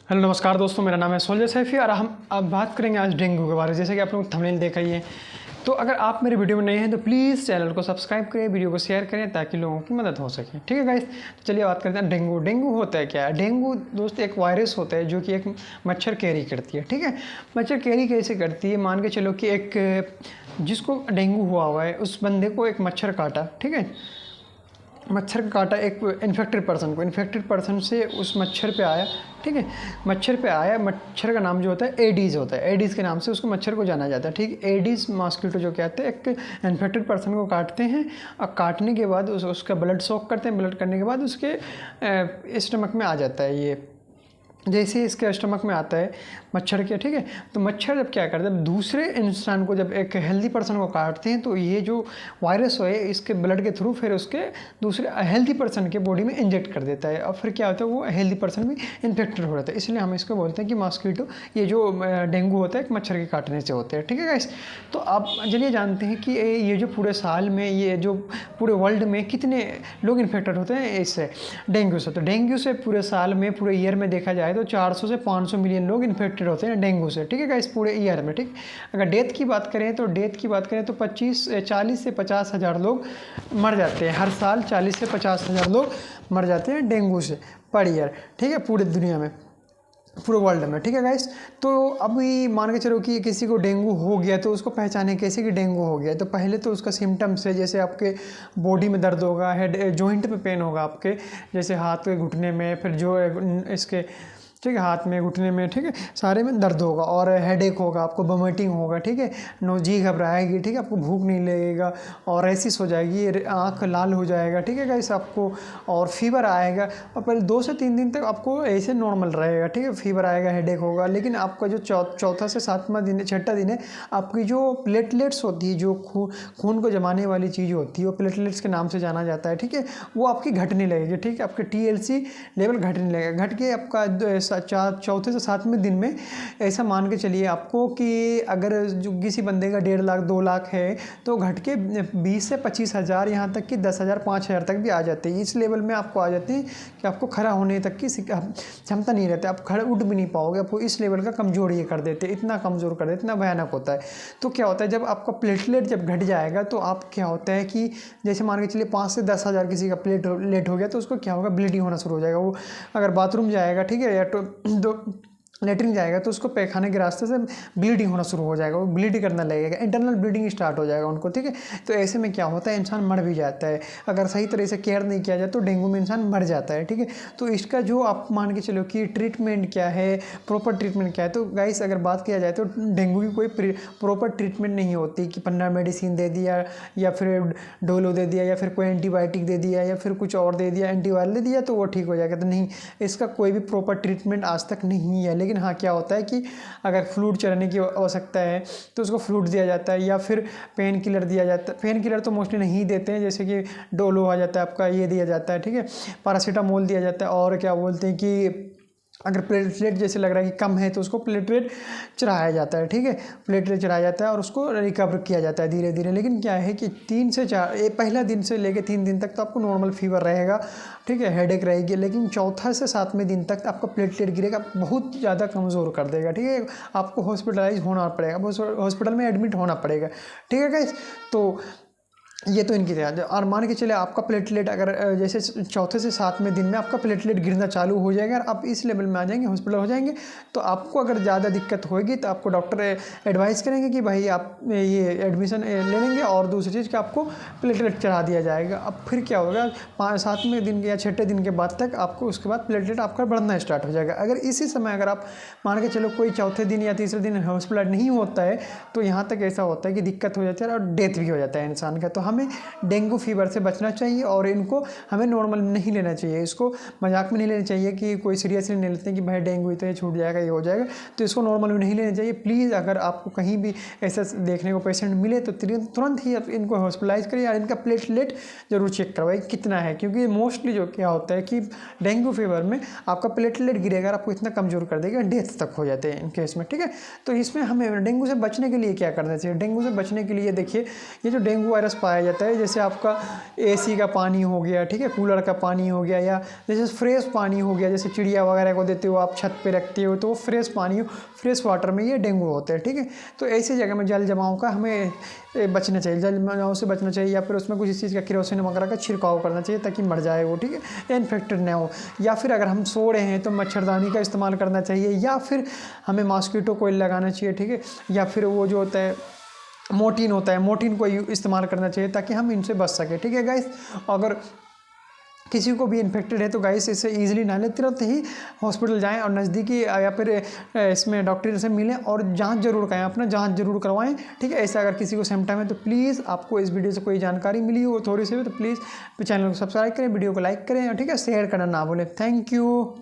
Hello नमस्कार दोस्तों, मेरा नाम है सोल्जर सैफी और हम अब बात करेंगे आज डेंगू के बारे में। जैसे कि आप लोग थंबनेल देखा ही है। तो अगर आप मेरे वीडियो में नए हैं तो प्लीज़ चैनल को सब्सक्राइब करें, वीडियो को शेयर करें ताकि लोगों की मदद हो सके। ठीक है गाइस, तो चलिए बात करते हैं डेंगू। डेंगू होता है क्या है? डेंगू दोस्त एक वायरस होता है जो कि एक मच्छर कैरी करती है। ठीक है, मच्छर कैरी कैसे करती है? मान के चलो कि एक जिसको डेंगू हुआ है उस बंदे को एक मच्छर काटा। ठीक है, मच्छर का काटा एक इन्फेक्टेड पर्सन से उस मच्छर पे आया। ठीक है, मच्छर पे आया, मच्छर का नाम जो होता है एडीज़ होता है। एडीज़ के नाम से उसको मच्छर को जाना जाता है। ठीक है, एडीज़ मॉस्किटो जो कहते हैं एक इन्फेक्टेड पर्सन को काटते हैं और काटने के बाद उसका ब्लड सोक करते हैं। ब्लड करने के बाद उसके स्टमक में आ जाता है। ये जैसे ही इसके स्टमक में आता है मच्छर के, ठीक है, तो मच्छर जब क्या करता है, दूसरे इंसान को जब एक हेल्दी पर्सन को काटते हैं तो ये जो वायरस है इसके ब्लड के थ्रू फिर उसके दूसरे हेल्दी पर्सन के बॉडी में इंजेक्ट कर देता है और फिर क्या होता है, वो हेल्दी पर्सन भी इन्फेक्टेड हो जाता है। इसलिए हम इसको बोलते हैं कि मॉस्किटो, ये जो डेंगू होता है एक मच्छर के काटने से होते हैं। ठीक है गाइस, तो आप चलिए जानते हैं कि ये जो पूरे साल में, ये जो पूरे वर्ल्ड में कितने लोग इन्फेक्टेड होते हैं इससे, डेंगू से। तो डेंगू से पूरे साल में, पूरे ईयर में देखा जाए तो 400 से 500 मिलियन लोग इन्फेक्टेड होते हैं डेंगू से। ठीक है गाइस, पूरे ईयर में। ठीक, अगर डेथ की बात करें तो 40 से 50 हज़ार लोग मर जाते हैं हर साल। 40 से 50 हज़ार लोग मर जाते हैं डेंगू से पर ईयर। ठीक है, पूरे दुनिया में, पूरे वर्ल्ड में। ठीक है गाइस, तो अभी मान के चलो कि किसी को डेंगू हो गया तो उसको पहचाने कैसे कि डेंगू हो गया। तो पहले तो उसका सिम्टम्स है, जैसे आपके बॉडी में दर्द होगा, हेड जॉइंट में पेन होगा आपके, जैसे हाथ के घुटने में, फिर जो इसके, ठीक है, हाथ में, घुटने में, ठीक है, सारे में दर्द होगा और हेडेक होगा, आपको वोमिटिंग होगा। ठीक है, जी घबराएगी। ठीक है, आपको भूख नहीं लगेगा और रैशिस हो जाएगी, आँख लाल हो जाएगा। ठीक है गाइस, आपको और फीवर आएगा और पहले 2 से 3 दिन तक आपको ऐसे नॉर्मल रहेगा। ठीक है, फीवर आएगा, हेडेक होगा, लेकिन आपका जो चौथा से 7वां दिन, 6ठा दिन है, आपकी जो प्लेटलेट्स होती है, जो खून को जमाने वाली चीज़ होती है, वो प्लेटलेट्स के नाम से जाना जाता है। ठीक है, वो आपकी घटने लगेगी। ठीक है, आपके TLC लेवल घटने लगेगा। घट के आपका चौथे से 7वें दिन में ऐसा मान के चलिए आपको कि अगर जो किसी बंदे का 1.5 लाख 2 लाख है तो घट के 20 से 25 हज़ार, यहाँ तक कि 10 हज़ार 5 हज़ार तक भी आ जाते हैं। इस लेवल में आपको आ जाते हैं कि आपको खड़ा होने तक की क्षमता नहीं रहती, आप खड़े उठ भी नहीं पाओगे। आपको इस लेवल का कमज़ोर ये कर देते, इतना कमज़ोर कर देते, इतना भयानक होता है। तो क्या होता है, जब आपका प्लेटलेट जब घट जाएगा तो आप क्या होता है कि जैसे मान के चलिए 5 से 10 हज़ार किसी का प्लेटलेट हो गया तो उसको क्या होगा, ब्लीडिंग होना शुरू हो जाएगा। वो अगर बाथरूम जाएगा, ठीक है, या तो लेटरिन जाएगा तो उसको पैखाने के रास्ते से ब्लीडिंग होना शुरू हो जाएगा, वो ब्लीड करने लगेगा, इंटरनल ब्लीडिंग स्टार्ट हो जाएगा उनको। ठीक है, तो ऐसे में क्या होता है, इंसान मर भी जाता है। अगर सही तरह से केयर नहीं किया जाए तो डेंगू में इंसान मर जाता है। ठीक है, तो इसका जो आप मान के चलो कि ट्रीटमेंट क्या है, प्रॉपर ट्रीटमेंट क्या है, तो गाइस अगर बात किया जाए तो डेंगू की कोई प्रॉपर ट्रीटमेंट नहीं होती कि पन्ना मेडिसिन दे दिया या फिर डोलो दे दिया या फिर कोई एंटीबायोटिक दे दिया या फिर कुछ और दे दिया, एंटीवायरल दे दिया तो वो ठीक हो जाएगा। तो नहीं, इसका कोई भी प्रॉपर ट्रीटमेंट आज तक नहीं है। लेकिन हाँ, क्या होता है कि अगर फ्लूइड चढ़ने की आवश्यकता है तो उसको फ्लूइड दिया जाता है या फिर पेन किलर दिया जाता है। पेन किलर तो मोस्टली नहीं देते हैं, जैसे कि डोलो आ जाता है आपका, ये दिया जाता है। ठीक है, पैरासीटामोल दिया जाता है। और क्या बोलते हैं कि अगर प्लेटलेट जैसे लग रहा है कि कम है तो उसको प्लेटलेट चढ़ाया जाता है। ठीक है, प्लेटलेट चढ़ाया जाता है और उसको रिकवर किया जाता है धीरे धीरे। लेकिन क्या है कि 3 से 4 पहला दिन से लेके 3 दिन तक तो आपको नॉर्मल फीवर रहेगा। ठीक है, हेडेक रहेगी, लेकिन चौथा से 7वें दिन तक आपका प्लेटलेट गिरेगा, बहुत ज़्यादा कमज़ोर कर देगा। ठीक है, आपको हॉस्पिटलाइज होना पड़ेगा, हॉस्पिटल में एडमिट होना पड़ेगा। ठीक है गाइस, तो ये तो इनकी तरह। और मान के चले आपका प्लेटलेट अगर जैसे चौथे से 7वें दिन में आपका प्लेटलेट गिरना चालू हो जाएगा और आप इस लेवल में आ जाएंगे, हॉस्पिटल हो जाएंगे, तो आपको अगर ज़्यादा दिक्कत होगी तो आपको डॉक्टर एडवाइस करेंगे कि भाई आप ये एडमिशन ले लेंगे और दूसरी चीज़ कि आपको प्लेटलेट चढ़ा दिया जाएगा। अब फिर क्या होगा, 7वें दिन के या 6ठे दिन के बाद तक आपको उसके बाद प्लेटलेट आपका बढ़ना स्टार्ट हो जाएगा। अगर इसी समय अगर आप मान के चलो कोई चौथे दिन या तीसरे दिन हॉस्पिटल नहीं होता है तो यहाँ तक ऐसा होता है कि दिक्कत हो जाती है और डेथ भी हो जाता है इंसान का। तो हमें डेंगू फीवर से बचना चाहिए और इनको हमें नॉर्मल नहीं लेना चाहिए, इसको मजाक में नहीं लेना चाहिए कि कोई सीरियसली नहीं लेते हैं कि भाई डेंगू ही तो ये छूट जाएगा, ये हो जाएगा, तो इसको नॉर्मल में नहीं लेना चाहिए। प्लीज़ अगर आपको कहीं भी ऐसा देखने को पेशेंट मिले तो तुरंत ही इनको हॉस्पिटलाइज करिए और इनका प्लेटलेट जरूर चेक करवाइए कितना है, क्योंकि मोस्टली जो क्या होता है कि डेंगू फीवर में आपका प्लेटलेट गिरेगा, आपको इतना कमज़ोर कर देगा, डेथ तक हो जाते हैं इन केस में। ठीक है, तो इसमें हमें डेंगू से बचने के लिए क्या करना चाहिए? डेंगू से बचने के लिए देखिए, ये जो डेंगू वायरस पाया लगाया जाता है, जैसे आपका एसी का पानी हो गया, ठीक है, कूलर का पानी हो गया, या जैसे फ्रेश पानी हो गया, जैसे चिड़िया वगैरह को देते हो आप, छत पे रखते हो, तो वो फ्रेश पानी हो, फ्रेश वाटर में ये डेंगू होता है, ठीक है। तो ऐसी जगह में जल जमाव का हमें बचना चाहिए, जल जमाव से बचना चाहिए, या फिर उसमें कुछ इस चीज़ का केरोसिन वगैरह का छिड़काव करना चाहिए ताकि मर जाए वो, ठीक है, या इन्फेक्टेड ना हो। या फिर अगर हम सो रहे हैं तो मच्छरदानी का इस्तेमाल करना चाहिए, या फिर हमें मॉस्किटो कोइल लगाना चाहिए, ठीक है, या फिर वो जो होता है मोर्टीन होता है, मोर्टीन को इस्तेमाल करना चाहिए ताकि हम इनसे बच सकें, ठीक है गाइस। अगर किसी को भी इन्फेक्टेड है तो गाइस इसे ईजिली ना ले, तुरंत ही हॉस्पिटल जाएं और नज़दीकी या फिर इसमें डॉक्टर से मिलें और जांच जरूर कराएं, अपना जांच जरूर करवाएं, ठीक है। ऐसा अगर किसी को सिम्टम है तो प्लीज़, आपको इस वीडियो से कोई जानकारी मिली हो थोड़ी सी भी, तो प्लीज़ चैनल को सब्सक्राइब करें, वीडियो को लाइक करें, ठीक है, शेयर करना ना भूलें। Thank you.